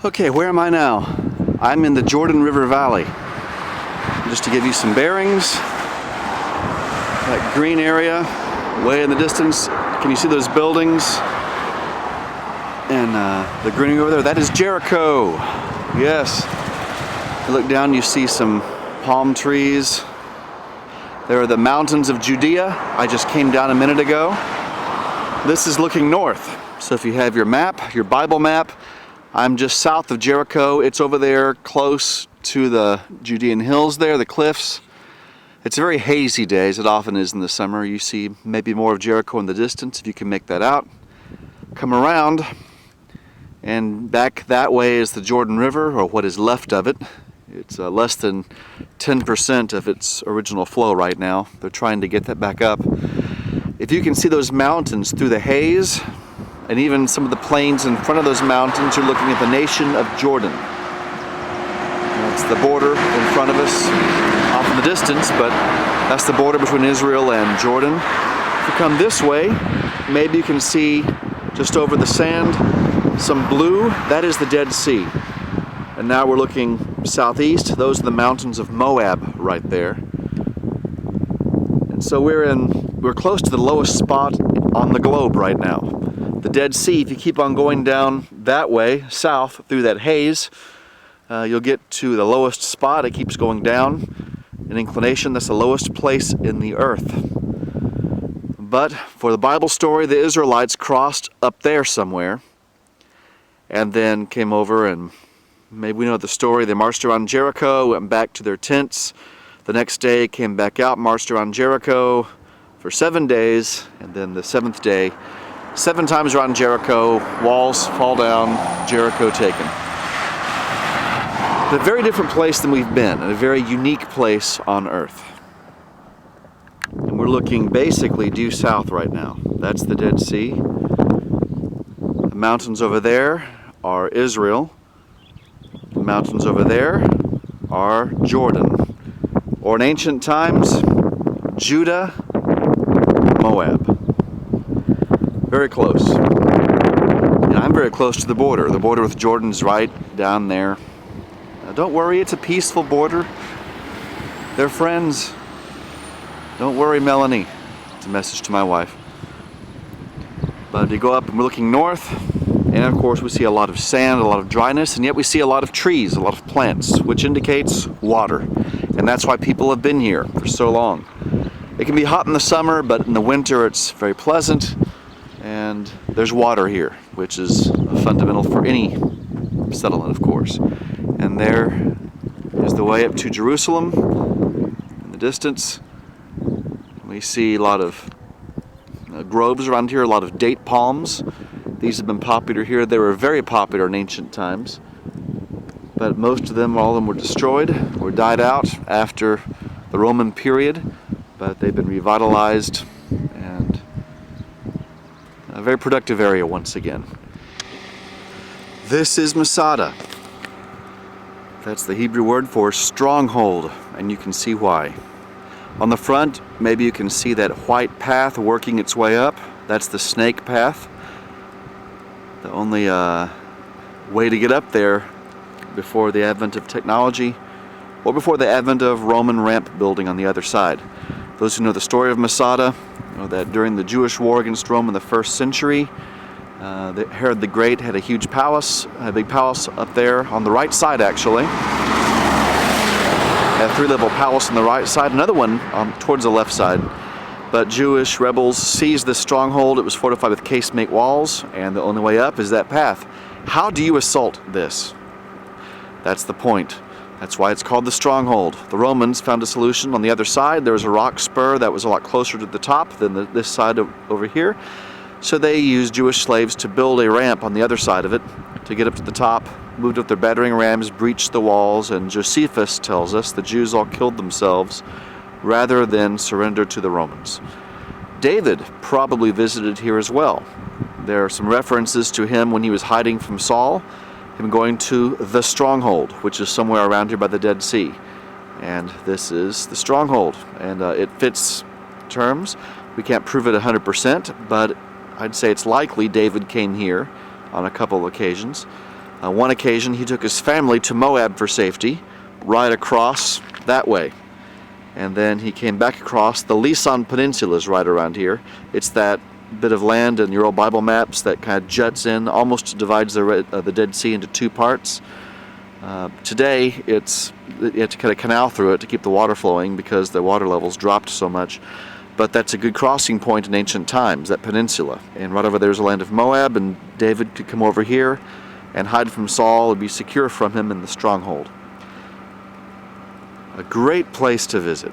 Okay, where am I now? I'm in the Jordan River Valley. Just to give you some bearings, that green area way in the distance, can you see those buildings? And the greening over there, that is Jericho. Yes. You look down, you see some palm trees. There are the mountains of Judea. I just came down a minute ago. This is looking north. So if you have your map, your Bible map, I'm just south of Jericho. It's over there close to the Judean hills there, the cliffs. It's a very hazy day, as it often is in the summer. You see maybe more of Jericho in the distance, if you can make that out. Come around, and back that way is the Jordan River, or what is left of it. It's less than 10% of its original flow right now. They're trying to get that back up. If you can see those mountains through the haze, and even some of the plains in front of those mountains, you're looking at the nation of Jordan. That's the border in front of us, off in the distance, but that's the border between Israel and Jordan. If you come this way, maybe you can see just over the sand some blue. That is the Dead Sea. And now we're looking southeast. Those are the mountains of Moab right there. And so we're close to the lowest spot on the globe right now. The Dead Sea, if you keep on going down that way, south, through that haze, you'll get to the lowest spot. It keeps going down in inclination. That's the lowest place in the earth. But for the Bible story, the Israelites crossed up there somewhere and then came over, and maybe we know the story. They marched around Jericho, went back to their tents. The next day came back out, marched around Jericho for 7 days, and then the seventh day, 7 times around Jericho, walls fall down, Jericho taken. A very different place than we've been, and a very unique place on earth. And we're looking basically due south right now. That's the Dead Sea. The mountains over there are Israel. The mountains over there are Jordan. Or in ancient times, Judah, Moab. Very close. And I'm very close to the border. The border with Jordan's right down there. Now, don't worry, it's a peaceful border. They're friends. Don't worry, Melanie. It's a message to my wife. But we go up and we're looking north, and of course we see a lot of sand, a lot of dryness, and yet we see a lot of trees, a lot of plants, which indicates water. And that's why people have been here for so long. It can be hot in the summer, but in the winter it's very pleasant. And there's water here, which is fundamental for any settlement, of course. And there is the way up to Jerusalem. In the distance, we see a lot of groves around here, a lot of date palms. These have been popular here. They were very popular in ancient times. But most of them, all of them were destroyed or died out after the Roman period. But they've been revitalized, and a very productive area once again. This is Masada. That's the Hebrew word for stronghold, and you can see why. On the front, maybe you can see that white path working its way up. That's the snake path. The only way to get up there before the advent of technology, or before the advent of Roman ramp building on the other side. Those who know the story of Masada know that during the Jewish war against Rome in the 1st century, Herod the Great had a huge palace, a big palace up there on the right side actually. A 3-level palace on the right side, another one towards the left side. But Jewish rebels seized this stronghold. It was fortified with casemate walls, and the only way up is that path. How do you assault this? That's the point. That's why it's called the stronghold. The Romans found a solution. On the other side, there was a rock spur that was a lot closer to the top than this side over here. So they used Jewish slaves to build a ramp on the other side of it to get up to the top, moved up their battering rams, breached the walls, and Josephus tells us the Jews all killed themselves rather than surrender to the Romans. David probably visited here as well. There are some references to him when he was hiding from Saul, him going to the stronghold, which is somewhere around here by the Dead Sea. And this is the stronghold, and it fits terms. We can't prove it 100%, but I'd say it's likely David came here on a couple of occasions. One occasion he took his family to Moab for safety, right across that way. And then he came back across. The Lisan Peninsula is right around here. It's that bit of land in your old Bible maps that kind of juts in, almost divides the Dead Sea into two parts. Today, you have to cut a canal through it to keep the water flowing because the water levels dropped so much. But that's a good crossing point in ancient times, that peninsula. And right over there is the land of Moab, and David could come over here and hide from Saul and be secure from him in the stronghold. A great place to visit.